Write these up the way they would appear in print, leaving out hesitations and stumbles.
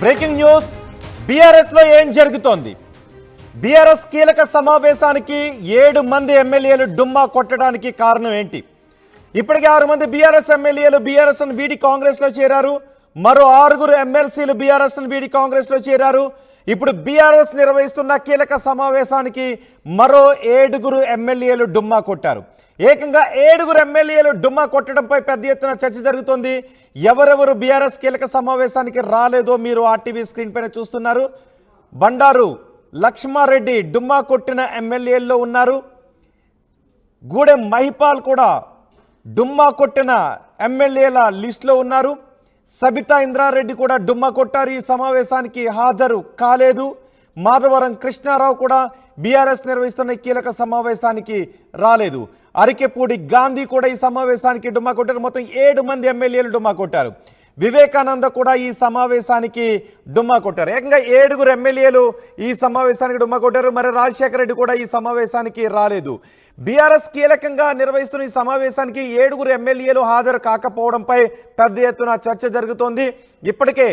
Breaking news BRS లో ఏం జరుగుతోంది? బీఆర్ఎస్ కీలక సమావేశానికి 7 మంది ఎమ్మెల్యేలు డుమ్మా కొట్టడానికి కారణం ఏంటి? ఇప్పటికే 6 మంది బీఆర్ఎస్ ఎమ్మెల్యేలు బీఆర్ఎస్ ను వీడి కాంగ్రెస్ లో చేరారు. మరో 6 ఎమ్మెల్సీలు బీఆర్ఎస్ ను వీడి కాంగ్రెస్ లో చేరారు. ఇప్పుడు బీఆర్ఎస్ నిర్వహిస్తున్న కీలక సమావేశానికి మరో 7 ఎమ్మెల్యేలు డుమ్మా కొట్టారు. ఏకంగా 7 ఎమ్మెల్యేలు డుమ్మా కొట్టడంపై పెద్ద ఎత్తున చర్చ జరుగుతోంది. ఎవరెవరు బీఆర్ఎస్ కీలక సమావేశానికి రాలేదో మీరు ఆర్టీవీ స్క్రీన్ పైన చూస్తున్నారు. బండారు లక్ష్మారెడ్డి డుమ్మా కొట్టిన ఎమ్మెల్యేల్లో ఉన్నారు. గూడెం మహిపాల్ కూడా డుమ్మా కొట్టిన ఎమ్మెల్యేల లిస్టులో ఉన్నారు. సబితా ఇంద్రారెడ్డి కూడా డుమ్మా కొట్టారు. ఈ సమావేశానికి హాజరు కాలేదు. మాధవరం కృష్ణారావు కూడా బీఆర్ఎస్ నిర్వహిస్తున్న కీలక సమావేశానికి రాలేదు. అరికెపూడి గాంధీ కూడా ఈ సమావేశానికి డుమ్మా కొట్టారు. మొత్తం 7 మంది ఎమ్మెల్యేలు డుమ్మా కొట్టారు. వివేకానంద కూడా ఈ సమావేశానికి డుమ్మా కొట్టారు. ఏకంగా 7 ఎమ్మెల్యేలు ఈ సమావేశానికి డుమ్మా కొట్టారు. మరి రాజశేఖర రెడ్డి కూడా ఈ సమావేశానికి రాలేదు. బీఆర్ఎస్ కీలకంగా నిర్వహిస్తున్న ఈ సమావేశానికి 7 ఎమ్మెల్యేలు హాజరు కాకపోవడంపై పెద్ద ఎత్తున చర్చ జరుగుతోంది. ఇప్పటికే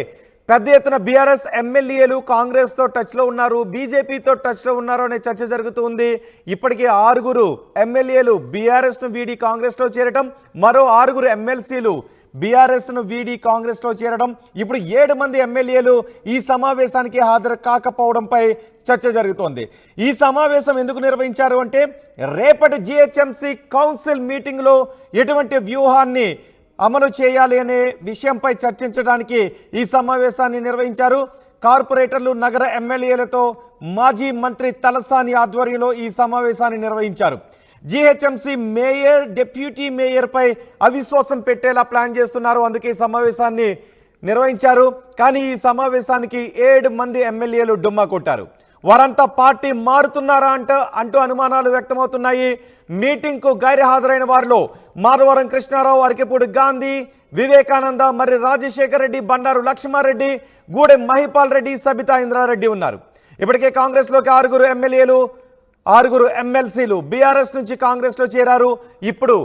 పెద్ద ఎత్తున బీఆర్ఎస్ ఎమ్మెల్యేలు కాంగ్రెస్తో టచ్లో ఉన్నారు, బీజేపీతో టచ్లో ఉన్నారు అనే చర్చ జరుగుతుంది. ఇప్పటికే 6 ఎమ్మెల్యేలు బీఆర్ఎస్ను వీడి కాంగ్రెస్లో చేరడం, మరో 6 ఎమ్మెల్సీలు బీఆర్ఎస్ను వీడి కాంగ్రెస్లో చేరడం, ఇప్పుడు 7 మంది ఎమ్మెల్యేలు ఈ సమావేశానికి హాజరు కాకపోవడంపై చర్చ జరుగుతోంది. ఈ సమావేశం ఎందుకు నిర్వహించారు అంటే రేపటి జిహెచ్ఎంసీ కౌన్సిల్ మీటింగ్లో ఎటువంటి వ్యూహాన్ని అమలు చేయాలి అనే విషయంపై చర్చించడానికి ఈ సమావేశాన్ని నిర్వహించారు. కార్పొరేటర్లు, నగర ఎమ్మెల్యేలతో మాజీ మంత్రి తలసాని ఆధ్వర్యంలో ఈ సమావేశాన్ని నిర్వహించారు. జిహెచ్ఎంసీ మేయర్, డిప్యూటీ మేయర్పై అవిశ్వాసం పెట్టేలా ప్లాన్ చేస్తున్నారు. అందుకే ఈ సమావేశాన్ని నిర్వహించారు. కానీ ఈ సమావేశానికి 7 మంది ఎమ్మెల్యేలు డుమ్మా కొట్టారు. వారంతా పార్టీ మారుతున్నారా అంటూ అనుమానాలు వ్యక్తమవుతున్నాయి. మీటింగ్కు గైర్హాజరైన వారిలో మాధవరం కృష్ణారావు, అరికెపూడి గాంధీ, వివేకానంద, మరి రాజశేఖర రెడ్డి, బండారు లక్ష్మారెడ్డి, గూడెం మహిపాల్ రెడ్డి, సబితా ఇంద్రారెడ్డి ఉన్నారు. ఇప్పటికే కాంగ్రెస్లోకి 6 ఎమ్మెల్యేలు, 6 ఎమ్మెల్సీలు బీఆర్ఎస్ నుంచి కాంగ్రెస్లో చేరారు. ఇప్పుడు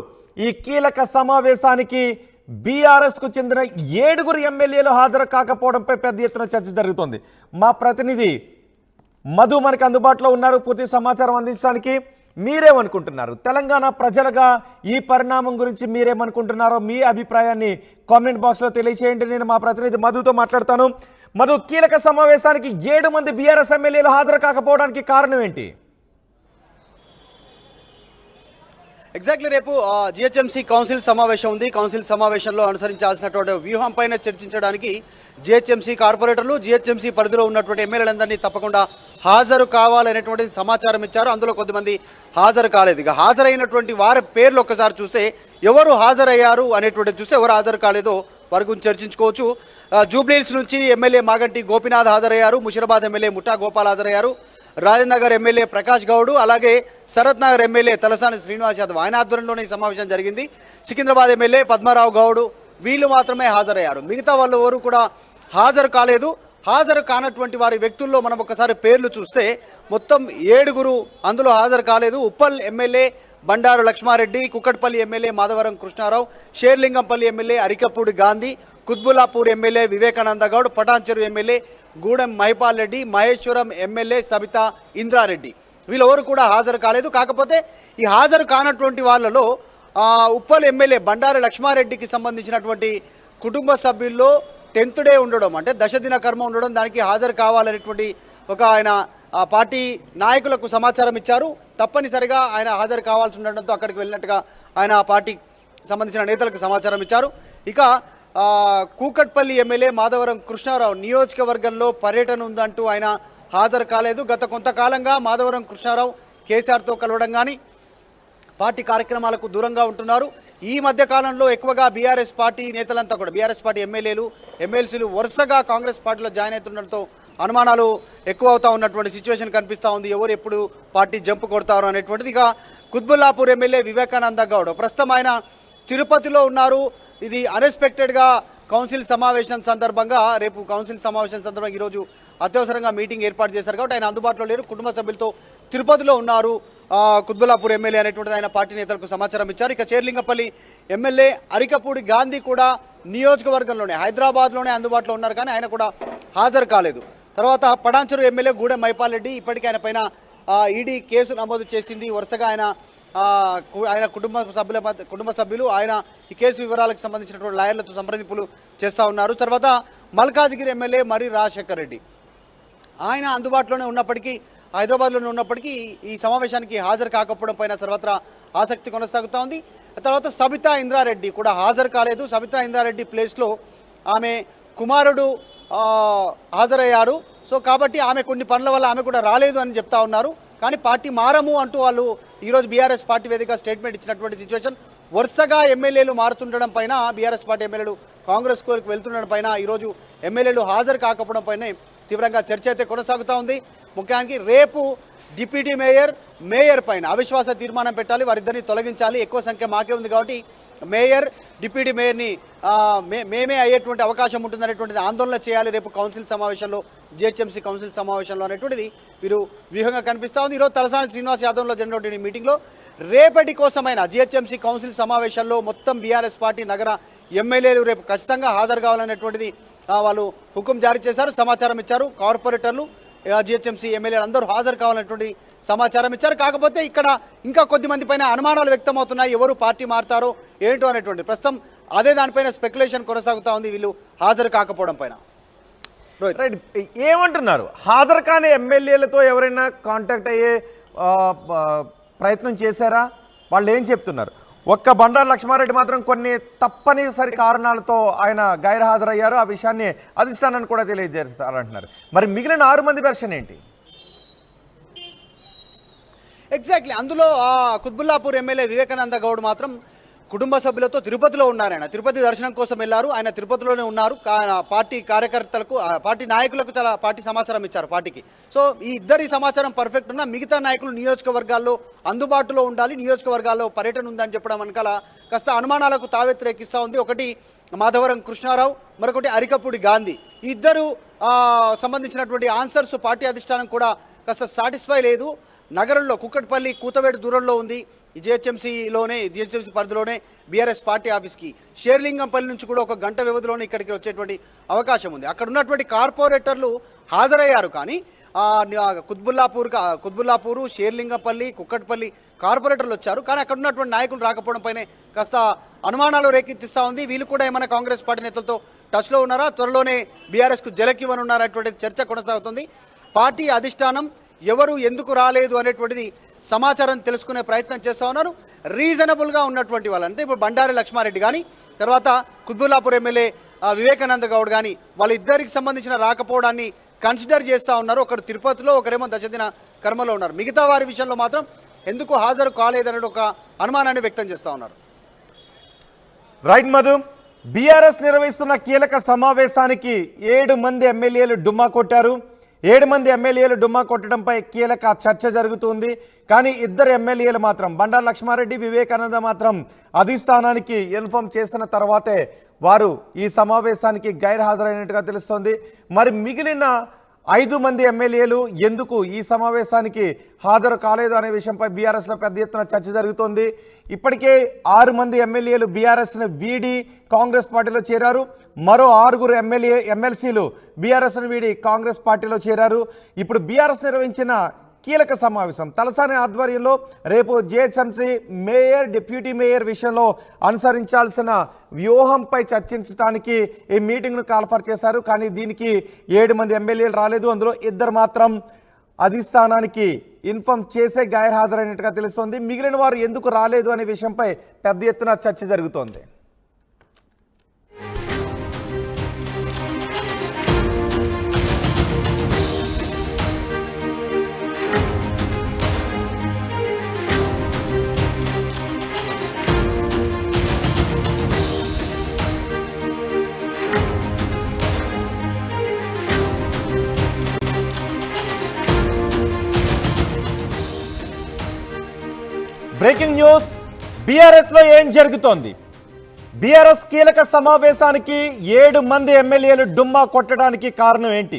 ఈ కీలక సమావేశానికి బీఆర్ఎస్కు చెందిన 7 ఎమ్మెల్యేలు హాజరు కాకపోవడంపై పెద్ద ఎత్తున చర్చ జరుగుతోంది. మా ప్రతినిధి మధు మనకి అందుబాటులో ఉన్నారు పూర్తి సమాచారం అందించడానికి. మీరేమనుకుంటున్నారు? తెలంగాణ ప్రజలుగా ఈ పరిణామం గురించి మీరేమనుకుంటున్నారో మీ అభిప్రాయాన్ని కామెంట్ బాక్స్లో తెలియచేయండి. నేను మా ప్రతినిధి మధుతో మాట్లాడతాను. మధు, కీలక సమావేశానికి 7 మంది బీఆర్ఎస్ ఎమ్మెల్యేలు హాజరు కాకపోవడానికి కారణం ఏంటి? ఎగ్జాక్ట్లీ రేపు జిహెచ్ఎంసీ కౌన్సిల్ సమావేశం ఉంది. కౌన్సిల్ సమావేశంలో అనుసరించాల్సినటువంటి వ్యూహం పైన చర్చించడానికి జిహెచ్ఎంసీ కార్పొరేటర్లు, జిహెచ్ఎంసీ పరిధిలో ఉన్నటువంటి ఎమ్మెల్యేలందరినీ తప్పకుండా హాజరు కావాలనేటువంటి సమాచారం ఇచ్చారు. అందులో కొద్దిమంది హాజరు కాలేదు. ఇక హాజరైనటువంటి వారి పేర్లు ఒక్కసారి చూస్తే ఎవరు హాజరయ్యారు అనేటువంటి చూస్తే ఎవరు హాజరు కాలేదో వారి గురించి చర్చించుకోవచ్చు. జూబ్లీహిల్స్ నుంచి ఎమ్మెల్యే మాగంటి గోపీనాథ్ హాజరయ్యారు. ముషిరాబాద్ ఎమ్మెల్యే ముఠా గోపాల్ హాజరయ్యారు. రాజనగర్ ఎమ్మెల్యే ప్రకాష్ గౌడ్, అలాగే శరత్ నగర్ ఎమ్మెల్యే తలసాని శ్రీనివాస్ యాదవ్, ఆయన ఆధ్వర్యంలోనే ఈ సమావేశం జరిగింది. సికింద్రాబాద్ ఎమ్మెల్యే పద్మారావు గౌడ్, వీళ్ళు మాత్రమే హాజరయ్యారు. మిగతా వాళ్ళు ఎవరు కూడా హాజరు కాలేదు. హాజరు కానటువంటి వారి వ్యక్తుల్లో మనం ఒకసారి పేర్లు చూస్తే మొత్తం 7 అందులో హాజరు కాలేదు. Uppal MLA Bandaru Lakshma Reddy, Kukatpally MLA Madhavaram Krishna Rao, Serilingampally MLA Arikapudi Gandhi, Quthbullapur MLA Vivekananda Goud, Patancheru MLA Gudem Mahipal Reddy, Maheshwaram MLA Sabitha Indra Reddy, వీళ్ళెవరు కూడా హాజరు కాలేదు. కాకపోతే ఈ హాజరు కానటువంటి వాళ్ళలో ఉప్పల్ ఎమ్మెల్యే బండారు లక్ష్మారెడ్డికి సంబంధించినటువంటి కుటుంబ సభ్యుల్లో 10th డే ఉండడం, అంటే దశదిన కర్మ ఉండడం, దానికి హాజరు కావాలనేటువంటి ఒక ఆయన పార్టీ నాయకులకు సమాచారం ఇచ్చారు. తప్పనిసరిగా ఆయన హాజరు కావాల్సి ఉండడంతో అక్కడికి వెళ్ళినట్టుగా ఆయన పార్టీ సంబంధించిన నేతలకు సమాచారం ఇచ్చారు. ఇక కూకట్పల్లి ఎమ్మెల్యే మాధవరం కృష్ణారావు నియోజకవర్గంలో పర్యటన ఉందంటూ ఆయన హాజరు కాలేదు. గత కొంతకాలంగా మాధవరం కృష్ణారావు కేసీఆర్తో కలవడం కానీ పార్టీ కార్యక్రమాలకు దూరంగా ఉంటున్నారు. ఈ మధ్య కాలంలో ఎక్కువగా బీఆర్ఎస్ పార్టీ నేతలంతా కూడా, బీఆర్ఎస్ పార్టీ ఎమ్మెల్యేలు, ఎమ్మెల్సీలు వరుసగా కాంగ్రెస్ పార్టీలో జాయిన్ అవుతుండడంతో అనుమానాలు ఎక్కువ అవుతా ఉన్నటువంటి సిచ్యువేషన్ కనిపిస్తూ ఉంది. ఎవరు ఎప్పుడు పార్టీ జంప్ కొడతారు అనేటువంటిది. ఇక కుత్బుల్లాపూర్ ఎమ్మెల్యే వివేకానంద గౌడ్ ప్రస్తుతం ఆయన తిరుపతిలో ఉన్నారు. ఇది అన్ఎక్స్పెక్టెడ్గా కౌన్సిల్ సమావేశం సందర్భంగా, రేపు కౌన్సిల్ సమావేశం సందర్భంగా ఈరోజు అత్యవసరంగా మీటింగ్ ఏర్పాటు చేశారు కాబట్టి ఆయన అందుబాటులో లేరు. కుటుంబ సభ్యులతో తిరుపతిలో ఉన్నారు. కుత్బుల్లాపూర్ ఎమ్మెల్యే అనేటువంటిది ఆయన పార్టీ నేతలకు సమాచారం ఇచ్చారు. ఇక చేర్లింగపల్లి ఎమ్మెల్యే అరికపూడి గాంధీ కూడా నియోజకవర్గంలోనే హైదరాబాద్లోనే అందుబాటులో ఉన్నారు, కానీ ఆయన కూడా హాజరు కాలేదు. తర్వాత పడాంచెరు ఎమ్మెల్యే గూడెం మైపాల్ రెడ్డి ఇప్పటికే ఆయన పైన ఈడీ కేసు నమోదు చేసింది. వరుసగా ఆయన కుటుంబ సభ్యులు ఆయన ఈ కేసు వివరాలకు సంబంధించినటువంటి లాయర్లతో సంప్రదింపులు చేస్తూ ఉన్నారు. తర్వాత మల్కాజ్గిరి ఎమ్మెల్యే మరి రాజశేఖర్ రెడ్డి ఆయన అందుబాటులోనే ఉన్నప్పటికీ, హైదరాబాద్లోనే ఉన్నప్పటికీ ఈ సమావేశానికి హాజరు కాకపోవడం పైన సర్వత్రా ఆసక్తి కొనసాగుతూ ఉంది. తర్వాత సబితా ఇంద్రారెడ్డి కూడా హాజరు కాలేదు. సబితా ఇంద్రారెడ్డి ప్లేస్లో ఆమె కుమారుడు హాజరయ్యారు. సో కాబట్టి ఆమె కొన్ని పనుల వల్ల ఆమె కూడా రాలేదు అని చెప్తా ఉన్నారు. కానీ పార్టీ మారము అంటూ వాళ్ళు ఈరోజు బీఆర్ఎస్ పార్టీ వేదిక స్టేట్మెంట్ ఇచ్చినటువంటి సిచ్యువేషన్. వరుసగా ఎమ్మెల్యేలు మారుతుండడం పైన, బీఆర్ఎస్ పార్టీ ఎమ్మెల్యేలు కాంగ్రెస్ కోరికి వెళ్తుండడం పైన ఈరోజు ఎమ్మెల్యేలు హాజరు కాకపోవడం పైన తీవ్రంగా చర్చ అయితే కొనసాగుతూ ఉంది. ముఖ్యానికి రేపు డిప్యూటీ మేయర్ పైన అవిశ్వాస తీర్మానం పెట్టాలి, వారిద్దరిని తొలగించాలి. ఎక్కువ సంఖ్య మాకే ఉంది కాబట్టి మేయర్ డిప్యూటీ మేయర్ని మేమే అయ్యేటువంటి అవకాశం ఉంటుందనేటువంటిది ఆందోళన చేయాలి రేపు కౌన్సిల్ సమావేశంలో, జిహెచ్ఎంసీ కౌన్సిల్ సమావేశంలో అనేటువంటిది వీరు వ్యూహంగా కనిపిస్తూ ఉంది. ఈరోజు తలసాని శ్రీనివాస్ యాదవ్లో జరిగినటువంటి మీటింగ్లో రేపటి కోసమైన జిహెచ్ఎంసీ కౌన్సిల్ సమావేశంలో మొత్తం బీఆర్ఎస్ పార్టీ నగర ఎమ్మెల్యేలు రేపు ఖచ్చితంగా హాజరు కావాలనేటువంటిది వాళ్ళు హుకుం జారీ చేశారు, సమాచారం ఇచ్చారు. కార్పొరేటర్లు, జిహెచ్ఎంసీ ఎమ్మెల్యేలు అందరూ హాజరు కావాలనేటువంటి సమాచారం ఇచ్చారు. కాకపోతే ఇక్కడ ఇంకా కొద్దిమంది పైన అనుమానాలు వ్యక్తమవుతున్నాయి, ఎవరు పార్టీ మారుతారో ఏంటో అనేటువంటి. ప్రస్తుతం అదే దానిపైన స్పెక్యులేషన్ కొనసాగుతూ ఉంది వీళ్ళు హాజరు కాకపోవడం పైన. రైట్, ఏమంటున్నారు? హాజరు కాని ఎమ్మెల్యేలతో ఎవరైనా కాంటాక్ట్ అయ్యే ప్రయత్నం చేశారా? వాళ్ళు ఏం చెప్తున్నారు? ఒక్క బండారు లక్ష్మారెడ్డి మాత్రం కొన్ని తప్పనిసరి కారణాలతో ఆయన గైర్హాజరయ్యారు, ఆ విషయాన్ని అధిష్టానాన్ని కూడా తెలియజేస్తారంటున్నారు. మరి మిగిలిన 6 మంది వెర్షన్ ఏంటి? ఎగ్జాక్ట్లీ అందులో కుత్బుల్లాపూర్ ఎమ్మెల్యే వివేకానంద గౌడ్ మాత్రం కుటుంబ సభ్యులతో తిరుపతిలో ఉన్నారు. ఆయన తిరుపతి దర్శనం కోసం వెళ్ళారు, ఆయన తిరుపతిలోనే ఉన్నారు. పార్టీ కార్యకర్తలకు, పార్టీ నాయకులకు చాలా పార్టీ సమాచారం ఇచ్చారు పార్టీకి. సో ఈ ఇద్దరి సమాచారం పర్ఫెక్ట్ ఉన్నా మిగతా నాయకులు నియోజకవర్గాల్లో అందుబాటులో ఉండాలి, నియోజకవర్గాల్లో పర్యటన ఉందని చెప్పడం వెనకాల కాస్త అనుమానాలకు తావెత్తరేకిస్తూ ఉంది. ఒకటి మాధవరం కృష్ణారావు, మరొకటి అరికపూడి గాంధీ. ఈ ఇద్దరు సంబంధించినటువంటి ఆన్సర్స్ పార్టీ అధిష్టానం కూడా కాస్త సాటిస్ఫై లేదు. నగరంలో కుక్కట్పల్లి, కూతవేడు దూరంలో ఉంది. ఈ జిహెచ్ఎంసీ పరిధిలోనే బీఆర్ఎస్ పార్టీ ఆఫీస్కి షేర్లింగంపల్లి నుంచి కూడా 1 గంట వ్యవధిలోనే ఇక్కడికి వచ్చేటువంటి అవకాశం ఉంది. అక్కడ ఉన్నటువంటి కార్పొరేటర్లు హాజరయ్యారు, కానీ కుత్బుల్లాపూరు, షేర్లింగంపల్లి, కుక్కట్పల్లి కార్పొరేటర్లు వచ్చారు, కానీ అక్కడ ఉన్నటువంటి నాయకులు రాకపోవడం పైన కాస్త అనుమానాలు రేకెత్తిస్తూ ఉంది. వీళ్ళు కూడా ఏమైనా కాంగ్రెస్ పార్టీ నేతలతో టచ్లో ఉన్నారా, త్వరలోనే బీఆర్ఎస్కు జలకివ్వనున్నారనేటువంటి చర్చ కొనసాగుతుంది. పార్టీ అధిష్టానం ఎవరు ఎందుకు రాలేదు అనేటువంటిది సమాచారం తెలుసుకునే ప్రయత్నం చేస్తూ ఉన్నారు. రీజనబుల్గా ఉన్నటువంటి వాళ్ళు అంటే ఇప్పుడు బండారి లక్ష్మారెడ్డి కానీ, తర్వాత కుత్బుల్లాపూర్ ఎమ్మెల్యే వివేకానంద గౌడ్ కానీ వాళ్ళిద్దరికి సంబంధించిన రాకపోవడాన్ని కన్సిడర్ చేస్తూ ఉన్నారు. ఒకరు తిరుపతిలో, ఒకరేమో దశదిన కర్మలో ఉన్నారు. మిగతా వారి విషయంలో మాత్రం ఎందుకు హాజరు కాలేదనే ఒక అనుమానాన్ని వ్యక్తం చేస్తూ ఉన్నారు. రైట్ మధు, బీఆర్ఎస్ నిర్వహిస్తున్న కీలక సమావేశానికి 7 మంది ఎమ్మెల్యేలు డుమ్మా కొట్టారు. 7 మంది ఎమ్మెల్యేలు డుమ్మా కొట్టడంపై కీలక చర్చ జరుగుతుంది. కానీ 2 ఎమ్మెల్యేలు మాత్రం, బండారు లక్ష్మారెడ్డి, వివేకానంద మాత్రం అధిష్టానానికి ఇన్ఫార్మ్ చేసిన తర్వాతే వారు ఈ సమావేశానికి గైర్హాజరైనట్టుగా తెలుస్తోంది. మరి మిగిలిన 5 మంది ఎమ్మెల్యేలు ఎందుకు ఈ సమావేశానికి హాజరు కాలేదు అనే విషయంపై బీఆర్ఎస్లో పెద్ద ఎత్తున చర్చ జరుగుతోంది. ఇప్పటికే 6 మంది ఎమ్మెల్యేలు బీఆర్ఎస్ను వీడి కాంగ్రెస్ పార్టీలో చేరారు. మరో 6 ఎమ్మెల్సీలు బీఆర్ఎస్ను వీడి కాంగ్రెస్ పార్టీలో చేరారు. ఇప్పుడు బీఆర్ఎస్ నిర్వహించిన కీలక సమావేశం తలసాని ఆధ్వర్యంలో రేపు జిహెచ్ఎంసీ మేయర్, డిప్యూటీ మేయర్ విషయంలో అనుసరించాల్సిన వ్యూహంపై చర్చించడానికి ఈ మీటింగ్ను కాల్ఫర్ చేశారు. కానీ దీనికి 7 మంది ఎమ్మెల్యేలు రాలేదు. అందులో 2 మాత్రం అధిష్టానానికి ఇన్ఫార్మ్ చేసే గైర్హాజరైనట్టుగా తెలుస్తోంది. మిగిలిన వారు ఎందుకు రాలేదు అనే విషయంపై పెద్ద ఎత్తున చర్చ జరుగుతోంది. బ్రేకింగ్ న్యూస్, బీఆర్ఎస్లో ఏం జరుగుతోంది? బీఆర్ఎస్ కీలక సమావేశానికి 7 మంది ఎమ్మెల్యేలు డుమ్మా కొట్టడానికి కారణం ఏంటి?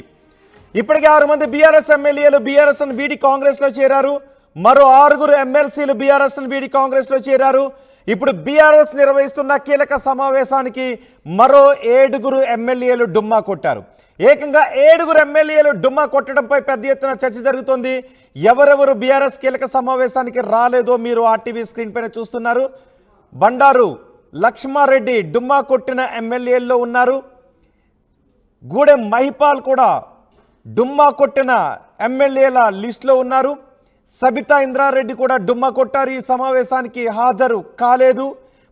ఇప్పటికే 6 మంది బీఆర్ఎస్ ఎమ్మెల్యేలు బీఆర్ఎస్ను వీడి కాంగ్రెస్లో చేరారు. మరో 6 ఎమ్మెల్సీలు బీఆర్ఎస్ను వీడి కాంగ్రెస్లో చేరారు. ఇప్పుడు బీఆర్ఎస్ నిర్వహిస్తున్న కీలక సమావేశానికి మరో 7 ఎమ్మెల్యేలు డుమ్మా కొట్టారు. ఏకంగా 7 ఎమ్మెల్యేలు డుమ్మా కొట్టడంపై పెద్ద ఎత్తున చర్చ జరుగుతోంది. ఎవరెవరు బీఆర్ఎస్ కీలక సమావేశానికి రాలేదో మీరు ఆర్టీవీ స్క్రీన్ పైన చూస్తున్నారు. బండారు లక్ష్మారెడ్డి డుమ్మా కొట్టిన ఎమ్మెల్యేల్లో ఉన్నారు. గూడెం మహిపాల్ కూడా డుమ్మా కొట్టిన ఎమ్మెల్యేల లిస్టులో ఉన్నారు. సబితా ఇంద్రారెడ్డి కూడా డుమ్మా కొట్టారు. ఈ సమావేశానికి హాజరు కాలేదు.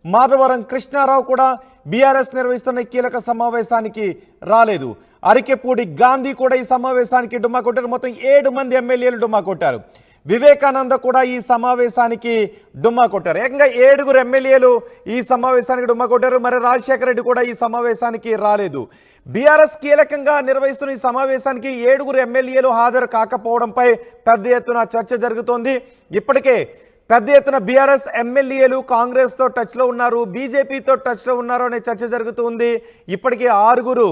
మాధవరం కృష్ణారావు కూడా బీఆర్ఎస్ నిర్వహిస్తున్న కీలక సమావేశానికి రాలేదు. అరికెపూడి గాంధీ కూడా ఈ సమావేశానికి డుమ్మా కొట్టారు. మొత్తం 7 మంది ఎమ్మెల్యేలు డుమ్మా కొట్టారు. వివేకానంద కూడా ఈ సమావేశానికి డుమ్మా కొట్టారు. ఏకంగా 7 ఎమ్మెల్యేలు ఈ సమావేశానికి డుమ్మా కొట్టారు. మరి రాజశేఖర రెడ్డి కూడా ఈ సమావేశానికి రాలేదు. బీఆర్ఎస్ కీలకంగా నిర్వహిస్తున్న ఈ సమావేశానికి 7 ఎమ్మెల్యేలు హాజరు కాకపోవడంపై పెద్ద ఎత్తున చర్చ జరుగుతోంది. ఇప్పటికే పెద్ద ఎత్తున బీఆర్ఎస్ ఎమ్మెల్యేలు కాంగ్రెస్తో టచ్లో ఉన్నారు, బీజేపీతో టచ్లో ఉన్నారు అనే చర్చ జరుగుతుంది. ఇప్పటికే 6